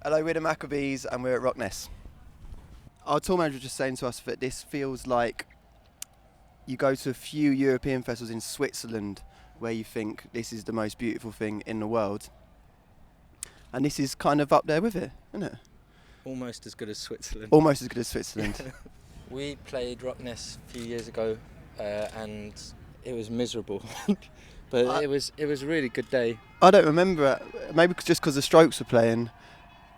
Hello, we're the Maccabees and we're at RockNess. Our tour manager was just saying to us that this feels like you go to a few European festivals in Switzerland where you think this is the most beautiful thing in the world. And this is kind of up there with it, isn't it? Almost as good as Switzerland. Almost as good as Switzerland. We played RockNess a few years ago and it was miserable. But it was a really good day. I don't remember it. Maybe just because the Strokes were playing,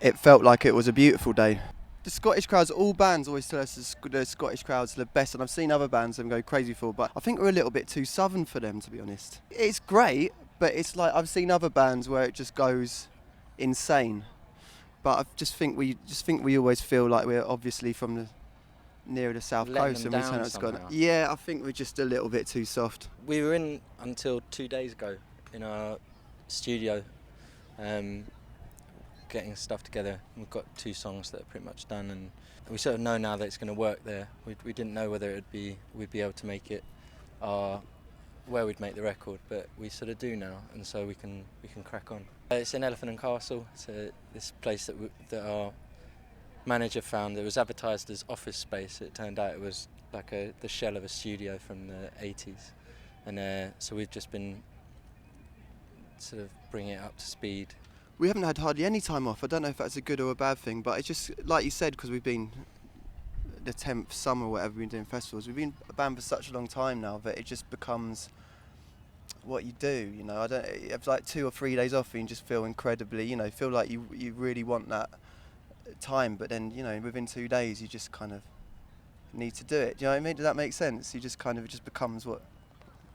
it felt like it was a beautiful day. The Scottish crowds, all bands always tell us the Scottish crowds are the best, and I've seen other bands them go crazy for, but I think we're a little bit too southern for them, to be honest. It's great, but it's like I've seen other bands where it just goes insane. But I just think we always feel like we're obviously from the nearer the south coast, and we turn out Scotland. Yeah, I think we're just a little bit too soft. We were in until 2 days ago in our studio, getting stuff together. We've got 2 songs that are pretty much done, and we sort of know now that it's going to work there. We didn't know whether we'd be able to make it where we'd make the record, but we sort of do now, and so we can crack on. It's in Elephant and Castle. It's this place that our manager found. It was advertised as office space. It turned out it was like the shell of a studio from the 80s, and so we've just been sort of bringing it up to speed. We haven't had hardly any time off. I don't know if that's a good or a bad thing, but it's just like you said, because we've been the 10th summer or whatever, we've been doing festivals. We've been a band for such a long time now that it just becomes what you do. You know, I don't. It's like 2 or 3 days off, and you just feel incredibly. You know, feel like you really want that time, but then within 2 days you just kind of need to do it. Do you know what I mean? Does that make sense? You just kind of, it just becomes who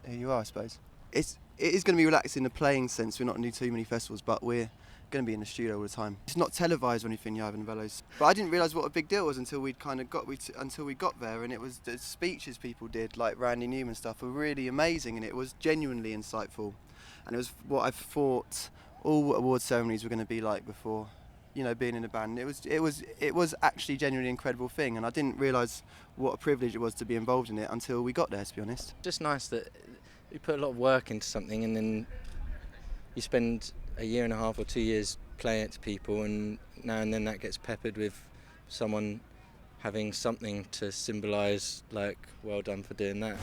you are, I suppose. It is going to be relaxed in the playing sense. We're not going to do too many festivals, but we're going to be in the studio all the time. It's not televised or anything, Ivan Velos. But I didn't realise what a big deal it was until we got there, and it was the speeches people did, like Randy Newman stuff, were really amazing, and it was genuinely insightful. And it was what I thought all award ceremonies were going to be like before, being in a band. It was actually a genuinely incredible thing, and I didn't realise what a privilege it was to be involved in it until we got there, to be honest. Just nice that you put a lot of work into something, and then you spend a year and a half or 2 years playing it to people, and now and then that gets peppered with someone having something to symbolise, like, well done for doing that.